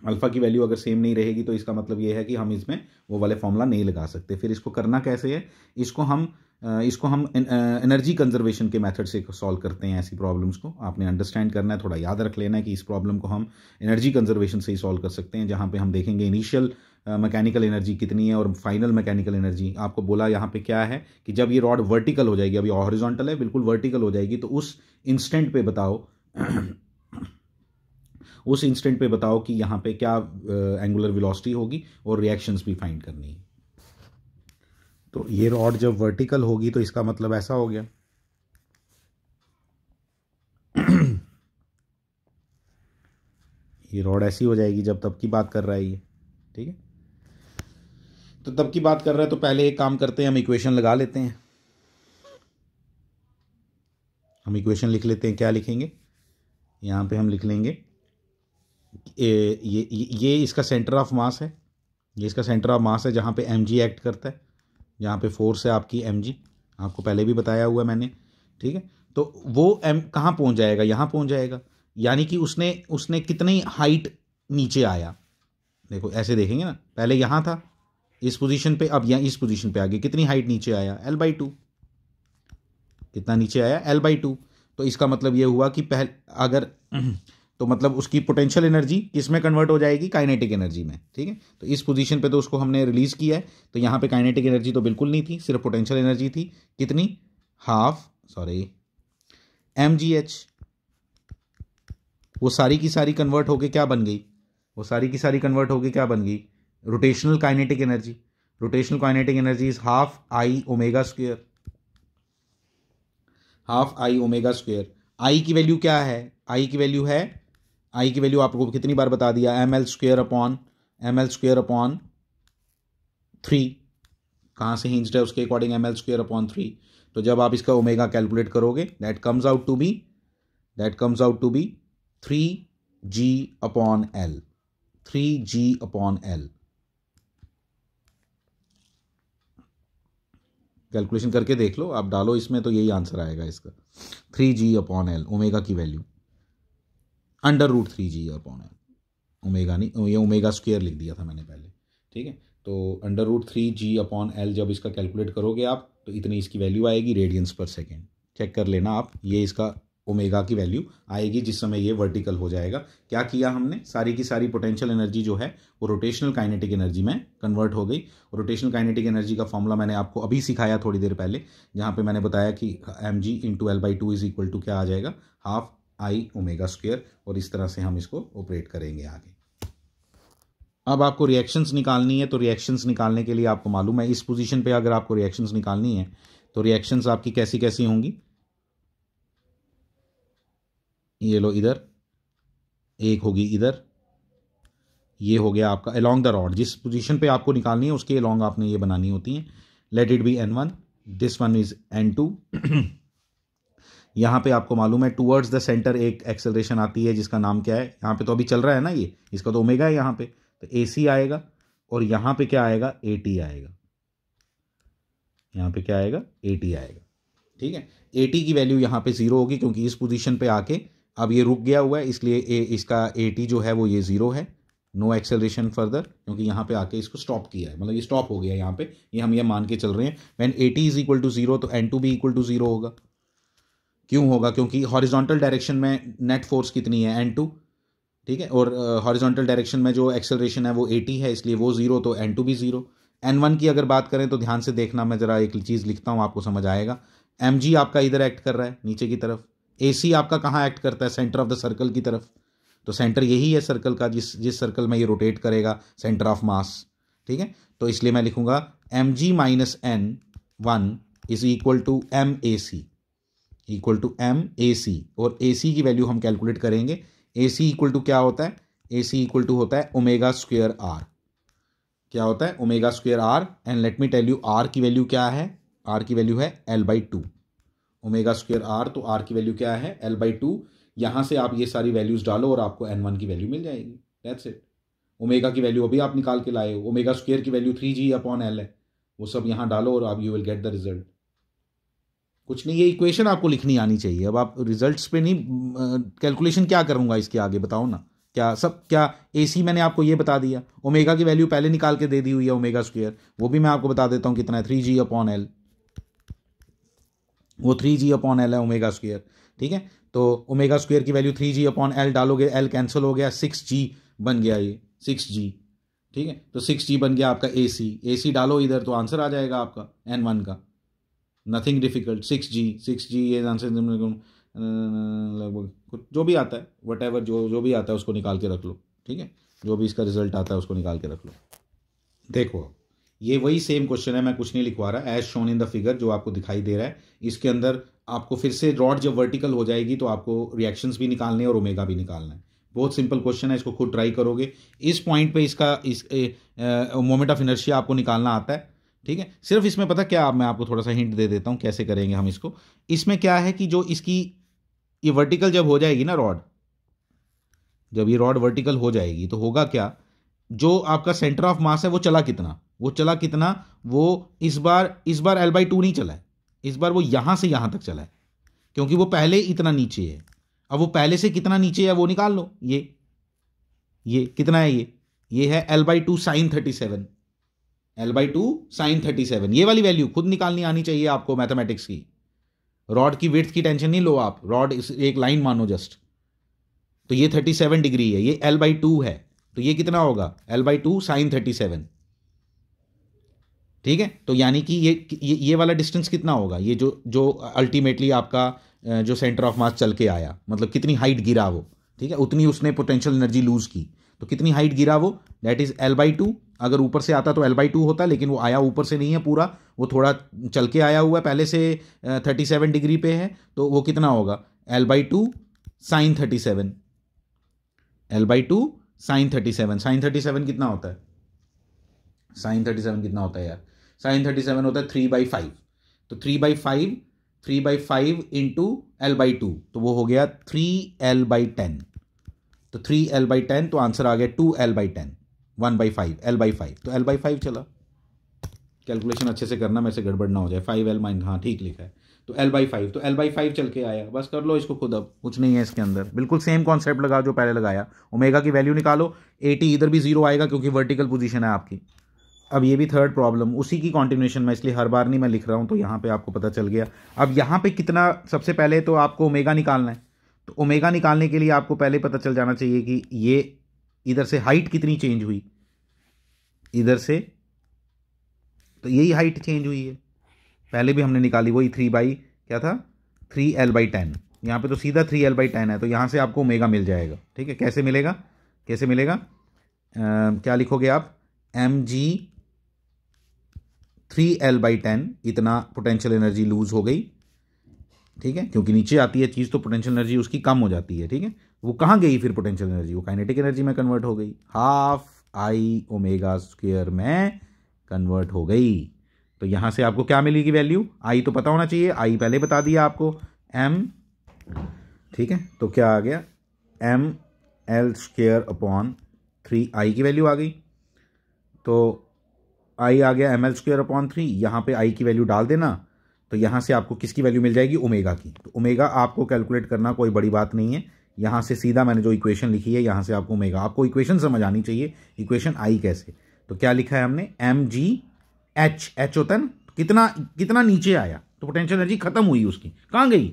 अल्फा की वैल्यू अगर सेम नहीं रहेगी तो इसका मतलब ये है कि हम इसमें वो वाले फॉर्मूला नहीं लगा सकते। फिर इसको करना कैसे है, इसको हम एनर्जी कंजर्वेशन के मेथड से सॉल्व करते हैं। ऐसी प्रॉब्लम्स को आपने अंडरस्टैंड करना है, थोड़ा याद रख लेना है कि इस प्रॉब्लम को हम एनर्जी कंजर्वेशन से ही सॉल्व कर सकते हैं, जहां पे हम देखेंगे इनिशियल मैकेनिकल एनर्जी कितनी है और फाइनल मैकेनिकल एनर्जी। आपको बोला यहाँ पे क्या है कि जब ये रॉड वर्टिकल हो जाएगी, अभी हॉरिजॉन्टल है, बिल्कुल वर्टिकल हो जाएगी, तो उस इंस्टेंट पे बताओ उस इंस्टेंट पे बताओ कि यहाँ पे क्या एंगुलर वेलोसिटी होगी और रिएक्शंस भी फाइंड करनी है। तो ये रॉड जब वर्टिकल होगी तो इसका मतलब ऐसा हो गया ये रॉड ऐसी हो जाएगी जब तब की बात कर रहा है ये, ठीक है। तो तब की बात कर रहा है तो पहले एक काम करते हैं, हम इक्वेशन लगा लेते हैं। हम इक्वेशन लिख लेते हैं। क्या लिखेंगे यहाँ पे? हम लिख लेंगे ये इसका सेंटर ऑफ मास है, ये इसका सेंटर ऑफ मास है जहाँ पे mg एक्ट करता है, जहाँ पे फोर्स है आपकी mg, आपको पहले भी बताया हुआ मैंने, ठीक है। तो वो m कहाँ पहुँच जाएगा? यहाँ पहुँच जाएगा, यानी कि उसने कितनी हाइट नीचे आया। देखो ऐसे देखेंगे ना, पहले यहाँ था इस पोजीशन पे, अब यहाँ इस पोजीशन पे आ गया, कितनी हाइट नीचे आया? L/2। कितना नीचे आया? L/2। तो इसका मतलब ये हुआ कि अगर तो मतलब उसकी पोटेंशियल एनर्जी किस में कन्वर्ट हो जाएगी? काइनेटिक एनर्जी में, ठीक है। तो इस पोजीशन पे तो उसको हमने रिलीज किया है, तो यहाँ पे काइनेटिक एनर्जी तो बिल्कुल नहीं थी, सिर्फ पोटेंशियल एनर्जी थी। कितनी? mgh। वो सारी की सारी कन्वर्ट होके क्या बन गई? वो सारी की सारी कन्वर्ट होके क्या बन गई? Rotational kinetic energy. Rotational kinetic energy is ½ I omega square. ½ I omega square. I की वैल्यू क्या है? आई की वैल्यू है, आई की वैल्यू आपको कितनी बार बता दिया? ml² 3। कहाँ से हिंज्ड है? उसके अकॉर्डिंग ml² 3। तो जब आप इसका ओमेगा कैलकुलेट करोगे, that comes out to be 3g/L। 3g/L। Calculation करके देख लो, आप डालो इसमें तो यही आंसर आएगा इसका। 3g/L ओमेगा की वैल्यू, √3g/L। ओमेगा नहीं, ये ओमेगा स्क्वायर लिख दिया था मैंने पहले, ठीक है। तो √3g/L जब इसका कैलकुलेट करोगे आप, तो इतनी इसकी वैल्यू आएगी रेडियंस पर सेकेंड। चेक कर लेना आप, ये इसका ओमेगा की वैल्यू आएगी जिस समय ये वर्टिकल हो जाएगा। क्या किया हमने? सारी की सारी पोटेंशियल एनर्जी जो है वो रोटेशनल काइनेटिक एनर्जी में कन्वर्ट हो गई। रोटेशनल काइनेटिक एनर्जी का फॉर्मूला मैंने आपको अभी सिखाया थोड़ी देर पहले, जहाँ पे मैंने बताया कि mg × L/2 is equal to क्या आ जाएगा? ½ I ओमेगा स्क्वायर। और इस तरह से हम इसको ऑपरेट करेंगे आगे। अब आपको रिएक्शंस निकालनी है, तो रिएक्शंस निकालने के लिए आपको मालूम है इस पोजीशन पे अगर आपको रिएक्शंस निकालनी है तो रिएक्शंस आपकी कैसी कैसी होंगी? ये लो, इधर एक होगी, इधर ये हो गया आपका अलोंग द रॉड। जिस पोजीशन पे आपको निकालनी है उसके अलोंग आपने ये बनानी होती है। Let it be n1, this one is n2। यहाँ पे आपको मालूम है टूवर्ड्स द सेंटर एक एक्सेलरेशन आती है जिसका नाम क्या है? यहाँ पे तो अभी चल रहा है ना ये, इसका तो ओमेगा है यहाँ पे, तो AC आएगा। और यहाँ पे क्या आएगा? AT आएगा। यहाँ पे क्या आएगा? AT आएगा, ठीक है। AT की वैल्यू यहाँ पे 0 होगी क्योंकि इस पोजीशन पे आके अब ये रुक गया हुआ है, इसलिए इसका AT जो है वो ये 0 है। नो एक्सेलरेशन फर्दर, क्योंकि यहाँ पे आके इसको स्टॉप किया है, मतलब ये स्टॉप हो गया यहाँ पे, ये हम ये मान के चल रहे हैं। When AT is equal to 0 तो n2 भी इक्वल टू 0 होगा। क्यों होगा? क्योंकि हॉरिजॉन्टल डायरेक्शन में नेट फोर्स कितनी है? n2, ठीक है। और हॉरिजॉन्टल डायरेक्शन में जो एक्सेलरेशन है वो AT है, इसलिए वो 0 तो n2 भी 0। n1 की अगर बात करें तो ध्यान से देखना, मैं जरा एक चीज़ लिखता हूँ आपको समझ आएगा। mg आपका इधर एक्ट कर रहा है नीचे की तरफ, AC आपका कहाँ एक्ट करता है? सेंटर ऑफ द सर्कल की तरफ। तो सेंटर यही है सर्कल का, जिस सर्कल में ये रोटेट करेगा, सेंटर ऑफ मास, ठीक है। तो इसलिए मैं लिखूंगा mg - n1 is equal to MAC, equal to MAC। और AC की वैल्यू हम कैलकुलेट करेंगे। AC इक्वल टू क्या होता है? AC इक्वल टू होता है ω² R। क्या होता है? ω² R। And let me tell you R की वैल्यू क्या है? R की वैल्यू है L/2। ω² R, तो R की वैल्यू क्या है? L/2। यहाँ से आप ये सारी वैल्यूज डालो और आपको n1 की वैल्यू मिल जाएगी। That's it. ओमेगा की वैल्यू अभी आप निकाल के लाए हो, ω² की वैल्यू 3g/L है, वो सब यहाँ डालो और आप you will get the result. कुछ नहीं, ये इक्वेशन आपको लिखनी आनी चाहिए। अब आप रिजल्ट्स पे नहीं, कैलकुलेशन क्या करूंगा इसके आगे बताओ ना। क्या AC मैंने आपको ये बता दिया, ओमेगा की वैल्यू पहले निकाल के दे दी हुई है ω², वो भी मैं आपको बता देता हूँ कितना है, 3g/L। वो 3g/L है ω², ठीक है। तो ω² की वैल्यू 3g/L डालोगे, L कैंसिल हो गया, 6g बन गया, ये 6g, ठीक है। तो 6g बन गया आपका AC डालो इधर तो आंसर आ जाएगा आपका n1 का। नथिंग डिफिकल्ट, 6g ये आंसर लगभग कुछ जो भी आता है वट एवर जो भी आता है उसको निकाल के रख लो, ठीक है, जो भी इसका रिजल्ट आता है उसको निकाल के रख लो। देखो ये वही सेम क्वेश्चन है, मैं कुछ नहीं लिखवा रहा, as shown in the figure जो आपको दिखाई दे रहा है। इसके अंदर आपको फिर से रॉड जब वर्टिकल हो जाएगी तो आपको रिएक्शंस भी निकालने हैं और ओमेगा भी निकालना है। बहुत सिंपल क्वेश्चन है, इसको खुद ट्राई करोगे। इस पॉइंट पे इसका मोमेंट ऑफ इनर्शिया आपको निकालना आता है, ठीक है। सिर्फ इसमें पता क्या, मैं आपको थोड़ा सा हिंट दे देता हूं कैसे करेंगे हम इसको। इसमें क्या है कि जो इसकी ये वर्टिकल जब हो जाएगी ना रॉड, जब ये रॉड वर्टिकल हो जाएगी तो होगा क्या, जो आपका सेंटर ऑफ मास है वो चला कितना, वो इस बार L/2 नहीं चला है, इस बार वो यहां से यहां तक चला है, क्योंकि वो पहले इतना नीचे है। अब वो पहले से कितना नीचे है वो निकाल लो। ये कितना है, ये है L/2 sin 37, L/2 sin 37। ये वाली वैल्यू खुद निकालनी आनी चाहिए आपको मैथमेटिक्स की। रॉड की विड्थ की टेंशन नहीं लो आप, रॉड एक लाइन मानो जस्ट। तो ये 37 डिग्री है, ये L/2 है, तो ये कितना होगा L/2 sin 37, ठीक है। तो यानी कि ये वाला डिस्टेंस कितना होगा, ये जो अल्टीमेटली आपका जो सेंटर ऑफ मास चल के आया, मतलब कितनी हाइट गिरा वो, ठीक है, उतनी उसने पोटेंशियल एनर्जी लूज की। तो कितनी हाइट गिरा वो, दैट इज L/2। अगर ऊपर से आता तो L/2 होता, लेकिन वो आया ऊपर से नहीं है पूरा, वो थोड़ा चल के आया हुआ है, पहले से 37 डिग्री पे है, तो वो कितना होगा L/2 sin 37, L/2 sin 37। sin 37 कितना होता है, sin 37 कितना होता है यार, sin 37 होता है 3/5। तो 3/5 इंटू L/2, तो वो हो गया 3L/10। तो 3L/10, तो आंसर आ गया 2L/10, 1/5 L/5। तो L/5 चला। कैलकुलेशन अच्छे से करना, मेरे से गड़बड़ ना हो जाए। 5L माइनस, हाँ ठीक लिखा है, तो L/5, तो L/5 चल के आया। बस कर लो इसको खुद, अब कुछ नहीं है इसके अंदर, बिल्कुल सेम कॉन्सेप्ट लगा जो पहले लगाया। ओमेगा की वैल्यू निकालो, 80 इधर भी 0 आएगा क्योंकि वर्टिकल पोजीशन है आपकी। अब ये भी थर्ड प्रॉब्लम उसी की कॉन्टिन्यूशन में, इसलिए हर बार नहीं मैं लिख रहा हूँ, तो यहाँ पे आपको पता चल गया। अब यहाँ पे कितना, सबसे पहले तो आपको ओमेगा निकालना है। तो ओमेगा निकालने के लिए आपको पहले पता चल जाना चाहिए कि ये इधर से हाइट कितनी चेंज हुई, इधर से तो यही हाइट चेंज हुई है, पहले भी हमने निकाली वही 3L/10। यहाँ पे तो सीधा 3L/10 है, तो यहाँ से आपको ओमेगा मिल जाएगा, ठीक है। कैसे मिलेगा, क्या लिखोगे आप, mg 3L/10 इतना पोटेंशियल एनर्जी लूज हो गई, ठीक है, क्योंकि नीचे आती है चीज़ तो पोटेंशियल एनर्जी उसकी कम हो जाती है, ठीक है। वो कहाँ गई फिर पोटेंशियल एनर्जी, वो काइनेटिक एनर्जी में कन्वर्ट हो गई, 12I⍵² में कन्वर्ट हो गई। तो यहाँ से आपको क्या मिलेगी वैल्यू, I तो पता होना चाहिए, I पहले बता दिया आपको, m, ठीक है। तो क्या आ गया mL²/3, I की वैल्यू आ गई। तो I आ गया mL²/3, यहाँ पे I की वैल्यू डाल देना, तो यहाँ से आपको किसकी वैल्यू मिल जाएगी, ओमेगा की। तो ओमेगा आपको कैलकुलेट करना कोई बड़ी बात नहीं है, यहाँ से सीधा मैंने जो इक्वेशन लिखी है यहाँ से आपको ओमेगा, आपको इक्वेशन समझ आनी चाहिए, इक्वेशन आई कैसे। तो क्या लिखा है हमने, mgh होता है ना, कितना नीचे आया तो पोटेंशियल एनर्जी खत्म हुई उसकी, कहाँ गई,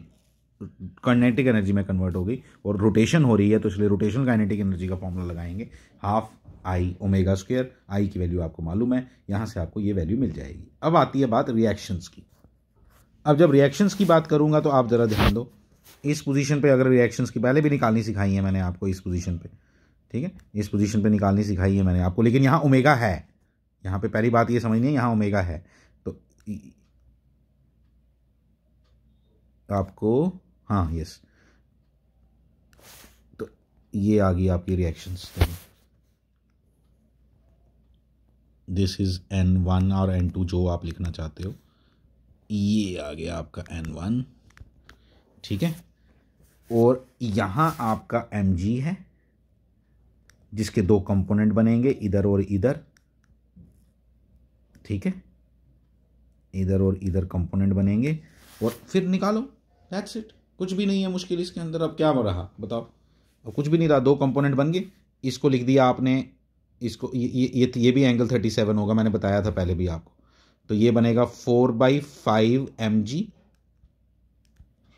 काइनेटिक एनर्जी में कन्वर्ट हो गई। और रोटेशन हो रही है तो इसलिए रोटेशन काइनेटिक एनर्जी का फॉर्मूला लगाएंगे, 12I⍵²। I की वैल्यू आपको मालूम है, यहाँ से आपको ये वैल्यू मिल जाएगी। अब आती है बात रिएक्शंस की। अब जब रिएक्शंस की बात करूंगा तो आप ज़रा ध्यान दो, इस पोजीशन पे अगर रिएक्शंस की पहले भी निकालनी सिखाई है मैंने आपको, इस पोजीशन पे, ठीक है, इस पोजीशन पे निकालनी सिखाई है मैंने आपको, लेकिन यहाँ ओमेगा है, यहाँ पे पहली बात ये समझनी है, यहाँ ओमेगा है। तो आपको, हाँ यस, तो ये आ गई आपकी रिएक्शंस। दिस इज N1 और N2 जो आप लिखना चाहते हो, ये आ गया आपका N1, ठीक है। और यहाँ आपका mg है जिसके दो कंपोनेंट बनेंगे, इधर और इधर, ठीक है, इधर और इधर कंपोनेंट बनेंगे, और फिर निकालो, दैट्स इट, कुछ भी नहीं है मुश्किल इसके अंदर। अब क्या रहा बताओ, अब कुछ भी नहीं रहा, दो कंपोनेंट बन गए, इसको लिख दिया आपने, इसको ये भी एंगल 37 होगा, मैंने बताया था पहले भी आपको। तो ये बनेगा 4/5 mg,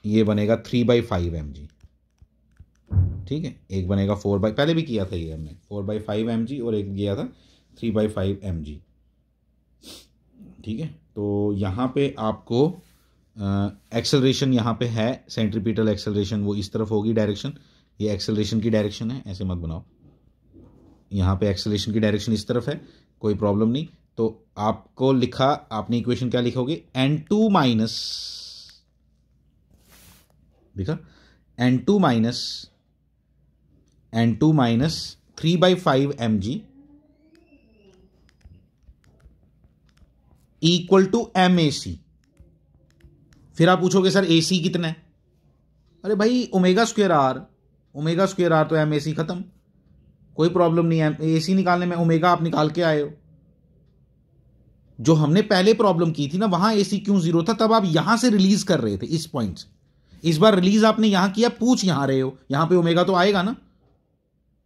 ये बनेगा 3/5 mg, ठीक है। एक बनेगा पहले भी किया था ये हमने 4/5 mg, और एक किया था 3/5 mg, ठीक है। तो यहाँ पे आपको एक्सेलरेशन यहाँ पे है, सेंट्रीपिटल एक्सेलरेशन वो इस तरफ होगी डायरेक्शन, ये एक्सेलरेशन की डायरेक्शन है, ऐसे मत बनाओ, यहाँ पे एक्सेलरेशन की डायरेक्शन इस तरफ है, कोई प्रॉब्लम नहीं। तो आपको लिखा, आपने इक्वेशन क्या लिखोगे, n2 माइनस, देखा, n2 minus 3/5 mg equal to MAC। फिर आप पूछोगे सर AC कितना है, अरे भाई ओमेगा स्क्वायर आर तो MAC खत्म, कोई प्रॉब्लम नहीं है। AC निकालने में ओमेगा आप निकाल के आए हो, जो हमने पहले प्रॉब्लम की थी ना वहां AC क्यों 0 था, तब आप यहां से रिलीज कर रहे थे इस पॉइंट से, इस बार रिलीज आपने यहां किया, पूछ यहां रहे हो, यहां पे ओमेगा तो आएगा ना।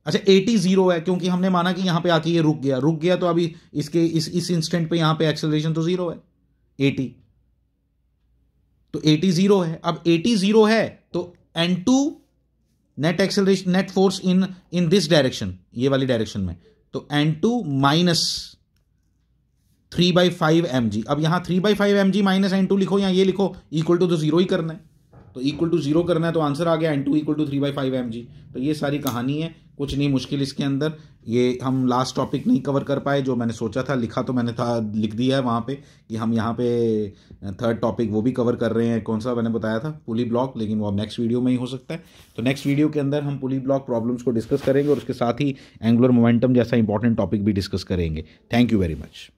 अच्छा 80 0 है क्योंकि हमने माना कि यहां पे आके ये रुक गया, तो अभी इसके इस इंस्टेंट पे यहां पे एक्सेलरेशन तो 0 है, 80, तो 80 0 है। अब 80 0 है तो n2 net acceleration, net force in this direction, ये वाली डायरेक्शन में, तो n2 माइनस 3/5 mg। अब यहां 3/5 mg माइनस n2 लिखो या ये लिखो, इक्वल टू तो 0 ही करना है, तो इक्वल टू 0 करना है, तो आंसर आ गया n2 इक्वल टू 3/5 mg। तो ये सारी कहानी है, कुछ नहीं मुश्किल इसके अंदर। ये हम लास्ट टॉपिक नहीं कवर कर पाए, जो मैंने सोचा था, लिखा तो मैंने था, लिख दिया है वहाँ पे कि हम यहाँ पे थर्ड टॉपिक वो भी कवर कर रहे हैं, कौन सा मैंने बताया था, पुली ब्लॉक, लेकिन वो अब नेक्स्ट वीडियो में ही हो सकता है। तो नेक्स्ट वीडियो के अंदर हम पुली ब्लॉक प्रॉब्लम्स को डिस्कस करेंगे और उसके साथ ही एंगुलर मोमेंटम जैसा इंपॉर्टेंट टॉपिक भी डिस्कस करेंगे। Thank you very much.